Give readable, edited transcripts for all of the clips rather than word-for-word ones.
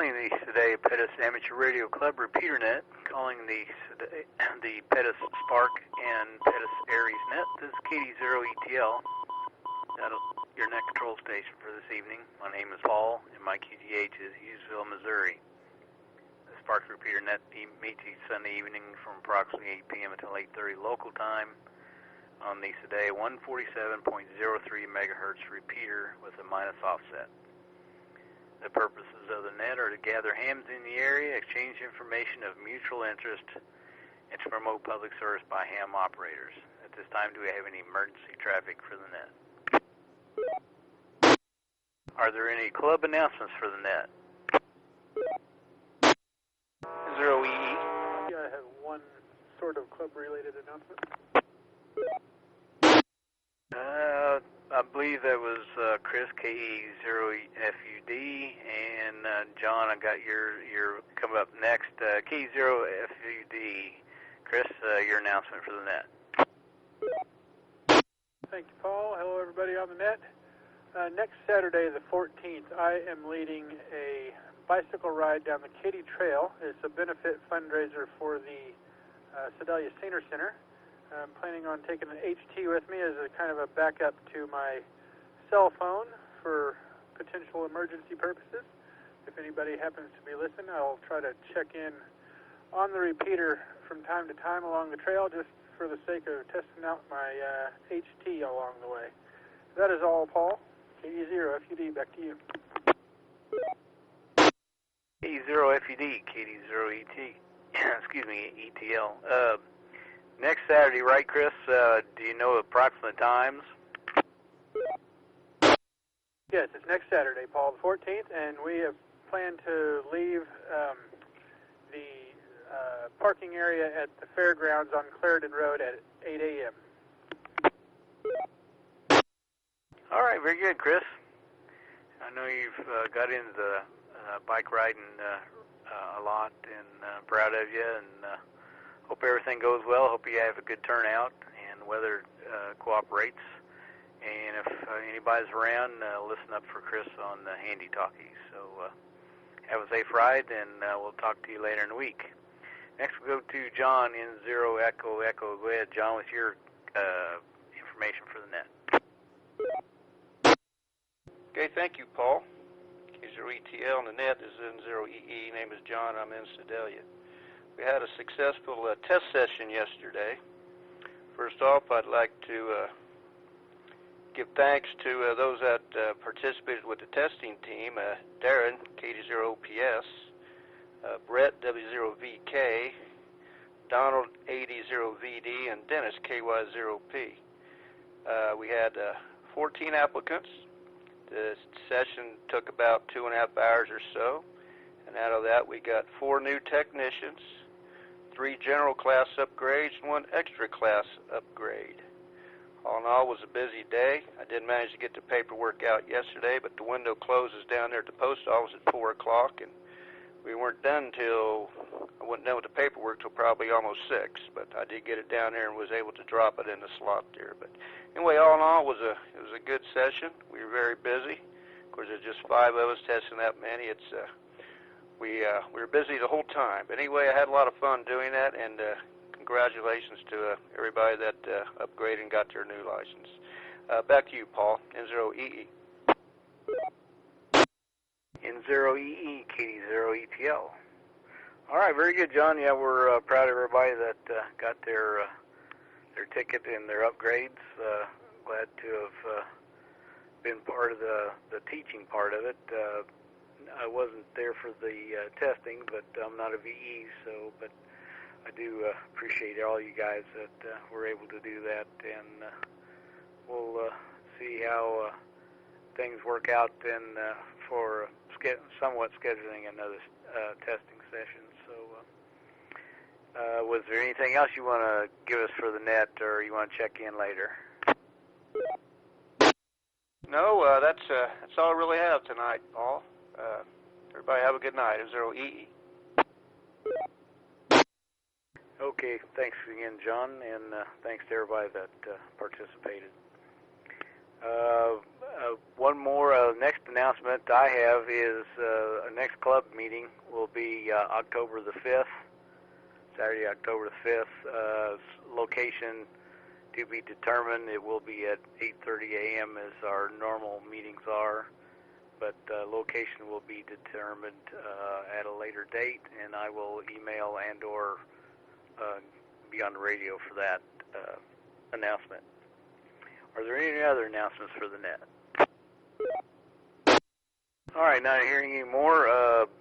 calling the Sedalia Pettus Amateur Radio Club repeater net, calling the Pettus Spark and Pettus Aries net. This is KD0ETL, your net control station for this evening. My name is Paul, and my QTH is Hughesville, Missouri. The Spark repeater net meets each Sunday evening from approximately 8 p.m. until 8:30 local time on the Sedalia 147.03 megahertz repeater with a minus offset. The purposes of the net are to gather hams in the area, exchange information of mutual interest, and to promote public service by ham operators. At this time, do we have any emergency traffic for the net? Are there any club announcements for the net? 0EE. Yeah, I have one sort of club-related announcement. I believe that was Chris, KE0FUD, and John, I got your coming up next. KE0FUD, Chris, your announcement for the net. Thank you, Paul. Hello, everybody on the net. Next Saturday, the 14th, I am leading a bicycle ride down the Katy Trail. It's a benefit fundraiser for the Sedalia Senior Center. I'm planning on taking an HT with me as a kind of a backup to my cell phone for potential emergency purposes. If anybody happens to be listening, I'll try to check in on the repeater from time to time along the trail just for the sake of testing out my HT along the way. That is all, Paul. KD0FUD, back to you. KD0FUD, KD0ET, excuse me, ETL. Next Saturday, right, Chris? Do you know approximate times? Yes, it's next Saturday, Paul, the 14th, and we have planned to leave the parking area at the fairgrounds on Clarendon Road at 8 a.m. All right, very good, Chris. I know you've got into the bike riding a lot, and proud of you, and hope everything goes well. Hope you have a good turnout and the weather cooperates. And if anybody's around, listen up for Chris on the handy talkies. So have a safe ride, and we'll talk to you later in the week. Next we'll go to John in 0 Echo Echo. Go ahead, John, with your information for the net. Okay, thank you, Paul. K0ETL and the net is in 0EE. Name is John. I'm in Sedalia. We had a successful test session yesterday. First off, I'd like to give thanks to those that participated with the testing team, Darren, KD0PS, Brett, W0VK, Donald, AD0VD, and Dennis, KY0P. We had 14 applicants. The session took about 2.5 hours or so, and out of that we got 4 new technicians, 3 general class upgrades, and 1 extra class upgrade. All in all, it was a busy day. I did manage to get the paperwork out yesterday, but the window closes down there at the post office at 4 o'clock, and we weren't done till, I wasn't done with the paperwork till probably almost 6, but I did get it down there and was able to drop it in the slot there. But anyway, all in all, it was a good session. We were very busy. Of course, there's just 5 of us testing that many. We were busy the whole time. But anyway, I had a lot of fun doing that, and congratulations to everybody that upgraded and got their new license. Back to you, Paul, N0EE. N0EE, KD0ETL. All right, very good, John. Yeah, we're proud of everybody that got their ticket and their upgrades. Glad to have been part of the teaching part of it. I wasn't there for the testing, but I'm not a VE, but I do appreciate all you guys that were able to do that, and we'll see how things work out then for somewhat scheduling another testing session. So was there anything else you want to give us for the net, or you want to check in later? No, that's all I really have tonight, Paul. Everybody have a good night. N0EE. Okay, thanks again, John, and thanks to everybody that participated. One more. Next announcement I have is our next club meeting will be October the 5th, Saturday, October the 5th. Location to be determined. It will be at 8:30 a.m. as our normal meetings are, but location will be determined at a later date, and I will email and or be on the radio for that announcement. Are there any other announcements for the net? All right, not hearing any more,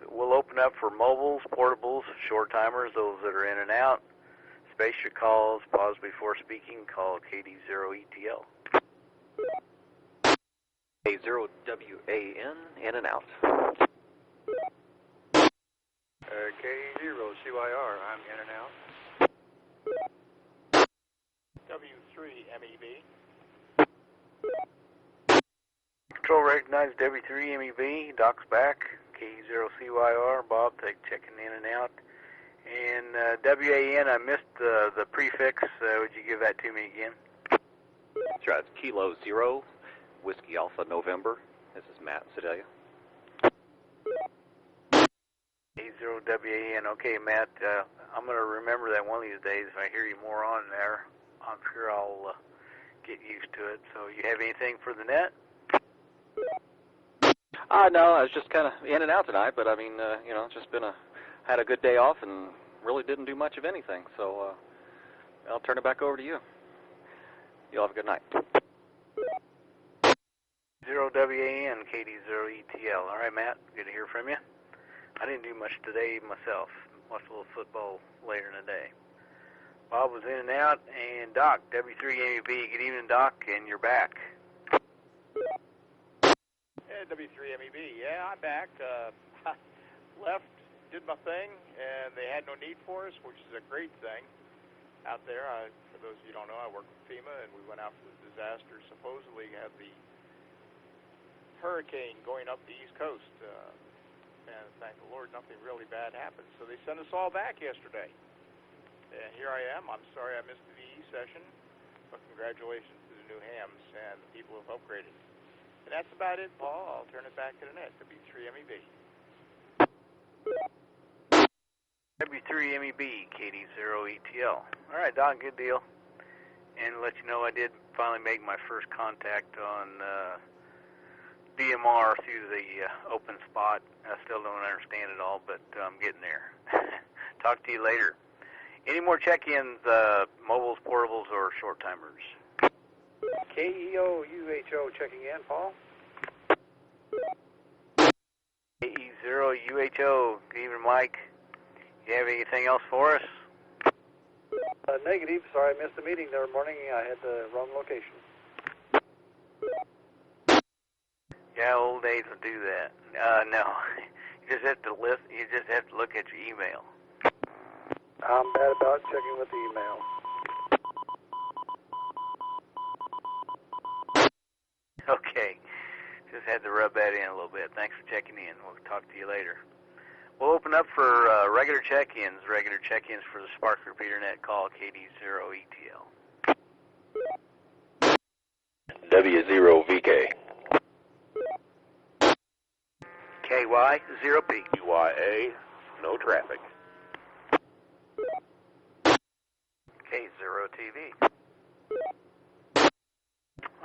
we'll open up for mobiles, portables, short timers, those that are in and out. Space your calls, pause before speaking, call KD0ETL. A0WAN, in and out. K0CYR, I'm in and out. W3MEB. Control recognized W3MEB, Doc's back, K0CYR, Bob, checking in and out. And WAN, I missed the prefix. Would you give that to me again? That's right. It's Kilo 0, Whiskey Alpha November. This is Matt Sedalia. A0WAN. Okay, Matt, I'm going to remember that one of these days. If I hear you more on there, I'm sure I'll get used to it. So you have anything for the net? No, I was just kind of in and out tonight, but I mean, just had a good day off and really didn't do much of anything. So I'll turn it back over to you. You all have a good night. 0WAN, KD0ETL. All right, Matt, good to hear from you. I didn't do much today myself. Watched a little football later in the day. Bob was in and out, and Doc, W3MEB. Good evening, Doc, and you're back. Hey, W3MEB. Yeah, I'm back. Left, did my thing, and they had no need for us, which is a great thing out there. For those of you who don't know, I work with FEMA, and we went out for the disaster. Supposedly had the hurricane going up the East Coast, and thank the Lord, nothing really bad happened. So they sent us all back yesterday, and here I am. I'm sorry I missed the VE session, but congratulations to the new hams and the people who have upgraded. And that's about it, Paul. I'll turn it back to the net, W3MEB. W3MEB, KD0ETL. All right, Doc, good deal. And to let you know, I did finally make my first contact on DMR through the open spot. I still don't understand it all, but I'm getting there. Talk to you later. Any more check-ins, mobiles, portables, or short timers? KEO-UHO checking in, Paul. KE0-UHO, good evening, Mike. You have anything else for us? Negative. Sorry I missed the meeting there morning. I had the wrong location. Yeah, old days will do that. No, you just have to list. You just have to look at your email. I'm bad about checking with the email. Okay, just had to rub that in a little bit. Thanks for checking in. We'll talk to you later. We'll open up for regular check-ins for the Spark Repeater Net call, KD0ETL. W0VK. KY0P. UYA, no traffic. K0TV.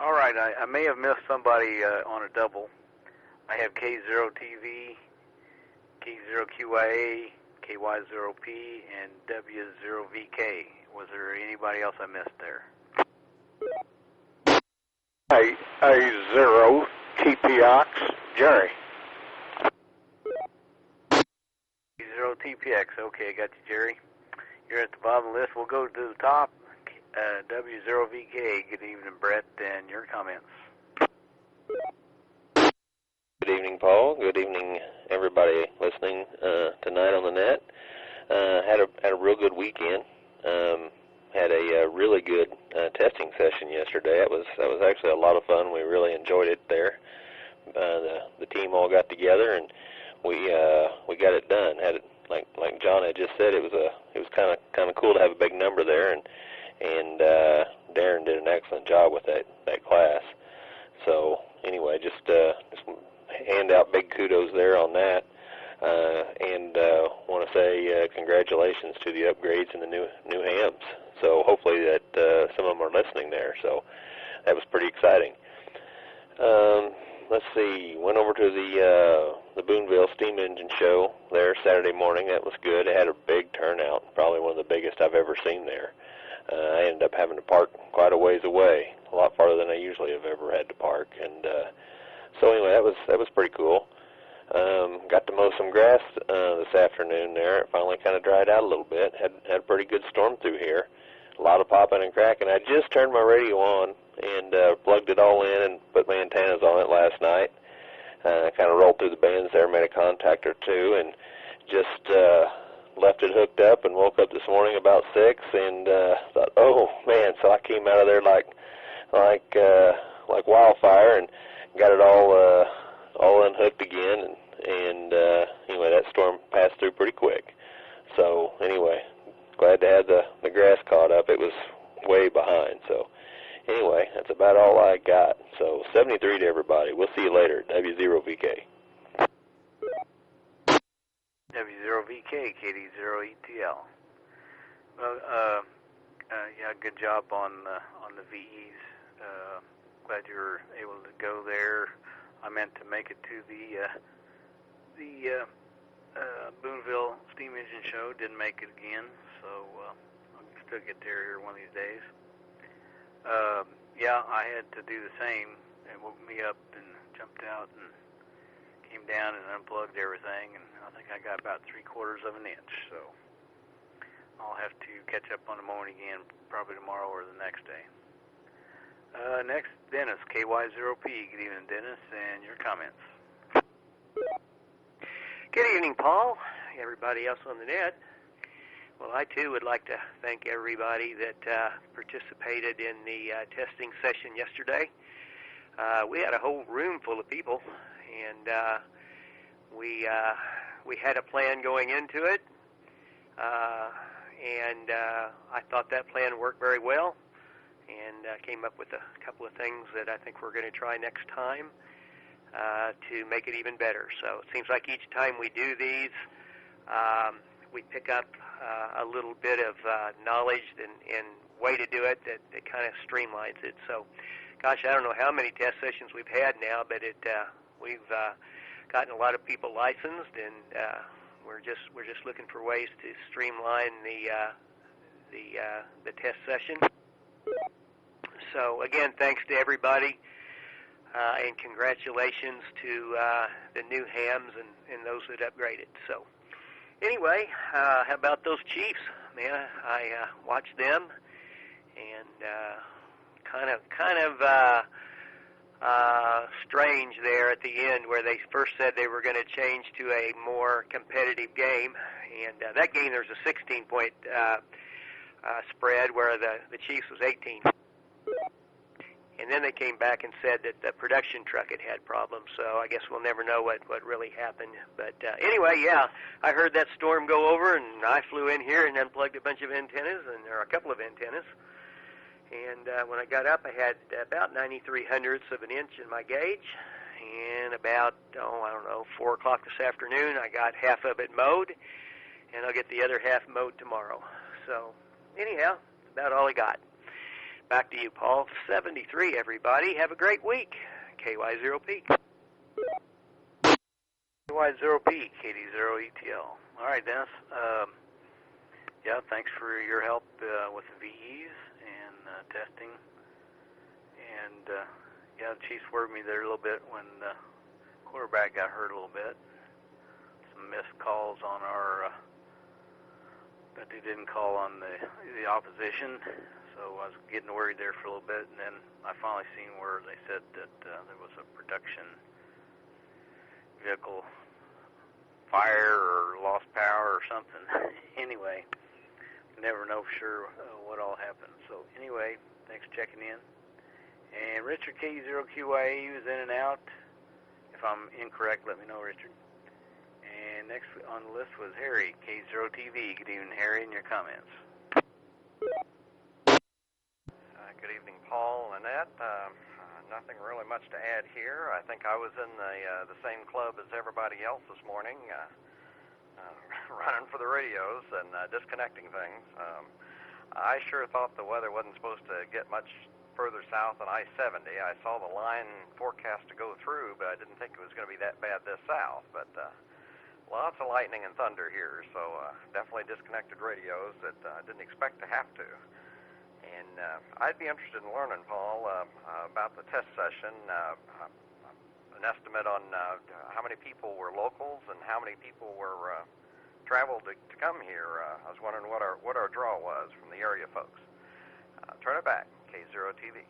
All right, I may have missed somebody on a double. I have K0TV, K0QIA, KY0P, and W0VK. Was there anybody else I missed there? A0 TPX, Jerry. K0TPX. Okay, got you, Jerry. You're at the bottom of the list. We'll go to the top. W0VK. Good evening, Brett, and your comments. Good evening, Paul. Good evening, everybody listening tonight on the net. Had a real good weekend. Had a really good testing session yesterday. That was actually a lot of fun. We really enjoyed it there. The team all got together and we got it done. Had it like John had just said. It was kind of cool to have a big number there, and Darren did an excellent job with that class. So anyway, just hand out big kudos there on that. And want to say congratulations to the upgrades and the new hams. So hopefully that some of them are listening there. So that was pretty exciting. Let's see. Went over to the Boonville Steam Engine Show there Saturday morning. That was good. It had a big turnout, probably one of the biggest I've ever seen there. I ended up having to park quite a ways away, a lot farther than I usually have ever had to park. And so anyway, that was pretty cool. Got to mow some grass this afternoon there. It finally kind of dried out a little bit. Had a pretty good storm through here. A lot of popping and cracking. I just turned my radio on and plugged it all in and put my antennas on it last night. Kind of rolled through the bands there, made a contact or two, and just left it hooked up and woke up this morning about 6 and thought, oh man! So I came out of there like wildfire and got it all unhooked again. And anyway, that storm passed through pretty quick. So anyway, glad to have the grass caught up. It was way behind. So anyway, that's about all I got. So 73 to everybody. We'll see you later. W0VK. W0VK, KD0ETL. Well, yeah, good job on the VEs. Glad you were able to go there. I meant to make it to the Boonville Steam Engine Show. Didn't make it again, so I'll still get there here one of these days. Yeah, I had to do the same. It woke me up and jumped out and came down and unplugged everything, and I think I got about 3/4 of an inch, so I'll have to catch up on the mowing again probably tomorrow or the next day. Next, Dennis, KY0P. Good evening, Dennis, and your comments. Good evening, Paul, everybody else on the net. Well, I too would like to thank everybody that participated in the testing session yesterday. We had a whole room full of people, and we had a plan going into it, and I thought that plan worked very well, and came up with a couple of things that I think we're going to try next time to make it even better. So it seems like each time we do these, we pick up a little bit of knowledge and way to do it that kind of streamlines it. So, gosh, I don't know how many test sessions we've had now, but we've gotten a lot of people licensed, and we're just looking for ways to streamline the test session. So again, thanks to everybody, and congratulations to the new hams and those that upgraded. So anyway, how about those Chiefs? Man, I watched them, and kind of strange there at the end where they first said they were going to change to a more competitive game, and that game there was a 16-point spread where the Chiefs was 18. And then they came back and said that the production truck had problems, so I guess we'll never know what really happened. But anyway, yeah, I heard that storm go over, and I flew in here and unplugged a bunch of antennas, or a couple of antennas. And when I got up, I had about 93/100ths of an inch in my gauge, and about, 4 o'clock this afternoon, I got half of it mowed, and I'll get the other half mowed tomorrow. So anyhow, that's about all I got. Back to you, Paul. 73, everybody. Have a great week. KY0P. KY0P, KD0ETL. All right, Dennis. Yeah, thanks for your help with the VEs and testing. And, yeah, the Chiefs worried me there a little bit when the quarterback got hurt a little bit. Some missed calls on our, that they didn't call on the opposition. So I was getting worried there for a little bit, and then I finally seen where they said that there was a production vehicle fire or lost power or something. Anyway, you never know for sure what all happened. So anyway, thanks for checking in. And Richard K0QYA was in and out. If I'm incorrect, let me know, Richard. And next on the list was Harry, K0TV. Good evening, Harry, and your comments. Good evening, Paul and Annette. nothing really much to add here. I think I was in the same club as everybody else this morning, running for the radios and disconnecting things. I sure thought the weather wasn't supposed to get much further south than I-70. I saw the line forecast to go through, but I didn't think it was going to be that bad this south. But lots of lightning and thunder here, so definitely disconnected radios that I didn't expect to have to. And I'd be interested in learning, Paul, about the test session, an estimate on how many people were locals and how many people were traveled to come here. I was wondering what our draw was from the area folks. Turn it back, K0TV.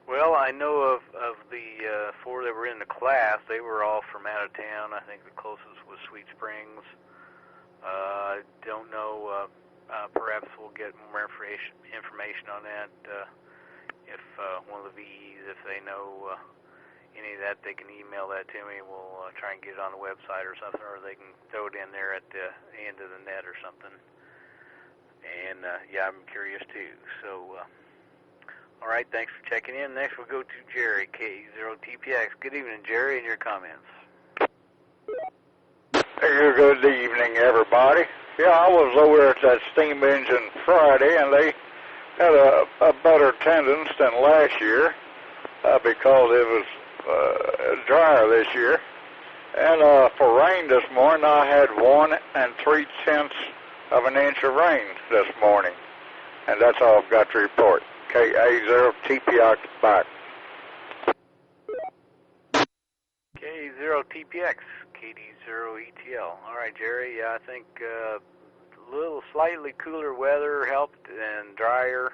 Well, I know of the 4 that were in the class. They were all from out of town. I think the closest was Sweet Springs. I don't know. Perhaps we'll get more information on that. If one of the VEs, if they know any of that, they can email that to me. We'll try and get it on the website or something, or they can throw it in there at the end of the net or something. And yeah, I'm curious too. So, all right, thanks for checking in. Next, we'll go to Jerry, K0TPX. Good evening, Jerry, and your comments. Hey, good evening, everybody. Yeah, I was over at that steam engine Friday, and they had a better attendance than last year because it was drier this year. And for rain this morning, I had 1 3/10 of an inch of rain this morning. And that's all I've got to report. KA0TPX back. K0TPX, KD0ETL. All right, Jerry, I think a little slightly cooler weather helped and drier.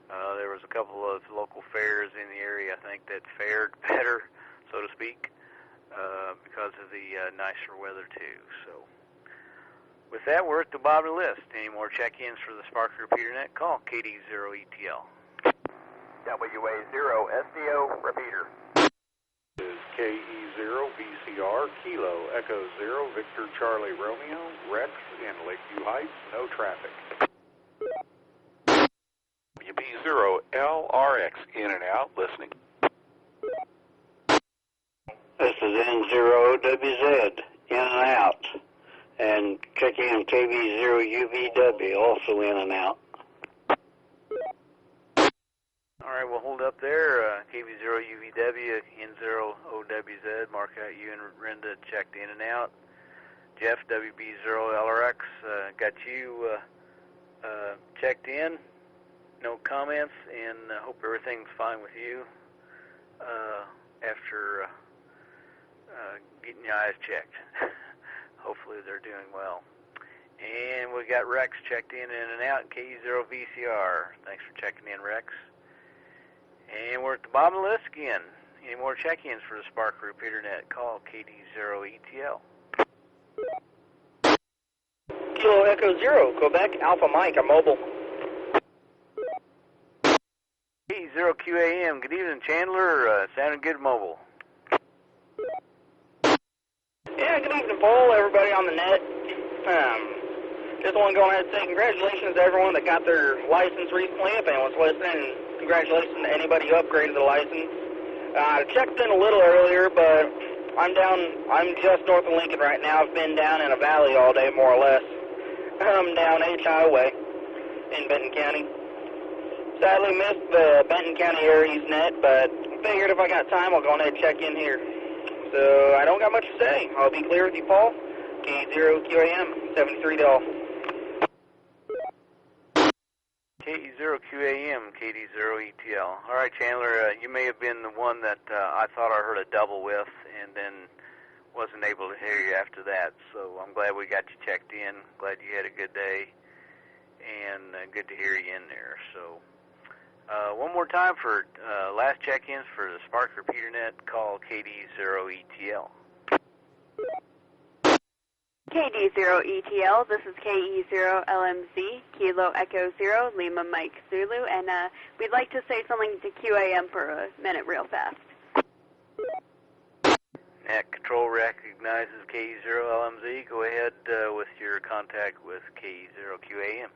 There was a couple of local fairs in the area, I think, that fared better, so to speak, because of the nicer weather, too. So with that, we're at the bottom of the list. Any more check-ins for the Spark Repeater Net? Call KD0ETL. WA0 SDO Repeater. This is KE0 VCR Kilo Echo 0 Victor Charlie Romeo Rex in Lakeview Heights, no traffic. WB0 LRX in and out, listening. This is N0WZ in and out, and check in KB0UVW also in and out. All right, we'll hold up there. KB0UVW, N0OWZ, mark out you and Renda checked in and out. Jeff, WB0LRX, got you checked in. No comments, and hope everything's fine with you after getting your eyes checked. Hopefully they're doing well. And we got Rex checked in and out, KE0VCR. Thanks for checking in, Rex. And we're at the bottom of the list again. Any more check-ins for the Spark Repeater Net? Call KD0ETL. Kilo Echo 0, Quebec Alpha Mike, I'm mobile. KD0QAM, good evening, Chandler. Sounding good mobile. Yeah, good evening, Paul, everybody on the net. Just want to go ahead and say congratulations to everyone that got their license recently, if anyone's listening, and congratulations to anybody who upgraded the license. I checked in a little earlier, but I'm just north of Lincoln right now. I've been down in a valley all day, more or less. I'm down H Highway in Benton County. Sadly missed the Benton County Aries net, but figured if I got time, I'll go ahead and check in here. So I don't got much to say. I'll be clear with you, Paul. K0QAM, 73 Del. KE0QAM, KD0ETL. All right, Chandler, you may have been the one that I thought I heard a double with and then wasn't able to hear you after that. So I'm glad we got you checked in. Glad you had a good day and good to hear you in there. So one more time for last check-ins for the Spark Repeater Net, call KD0ETL. KD0ETL, this is KE0LMZ, Kilo Echo 0, Lima Mike Zulu, and we'd like to say something to QAM for a minute real fast. Net Control recognizes KE0LMZ. Go ahead with your contact with KE0QAM.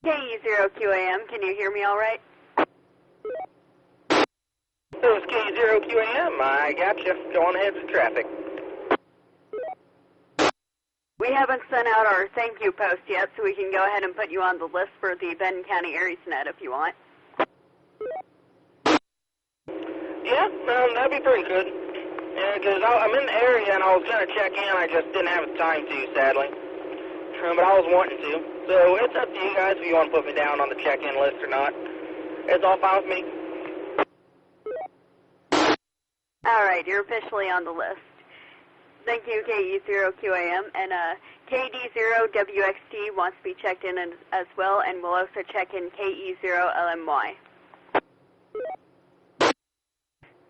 KE0QAM, can you hear me all right? This is K0QAM. I got you. Go on ahead with traffic. We haven't sent out our thank you post yet, so we can go ahead and put you on the list for the Benton County AriesNet if you want. Yeah, that'd be pretty good. Yeah, because I'm in the area and I was going to check in. I just didn't have the time to, sadly. But I was wanting to. So it's up to you guys if you want to put me down on the check-in list or not. It's all fine with me. All right, you're officially on the list. Thank you, KE0QAM. And KD0WXT wants to be checked in as well, and we'll also check in KE0LMY.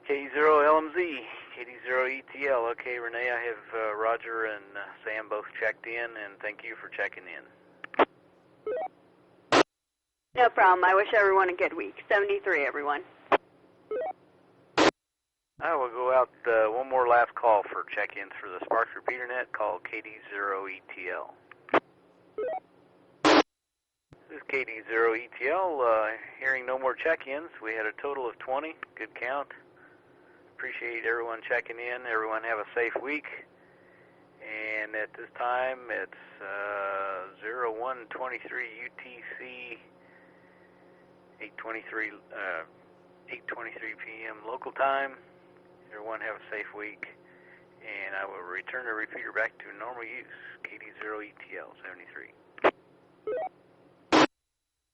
KE0LMZ, KD0ETL. Okay, Renee, I have Roger and Sam both checked in, and thank you for checking in. No problem. I wish everyone a good week. 73, everyone. I will go out one more last call for check-ins for the Sparks repeater net, called KD0ETL. This is KD0ETL, hearing no more check-ins. We had a total of 20, good count. Appreciate everyone checking in. Everyone have a safe week. And at this time, it's 0123 UTC, 8:23 p.m. local time. Everyone have a safe week. And I will return the repeater back to normal use, KD0ETL 73.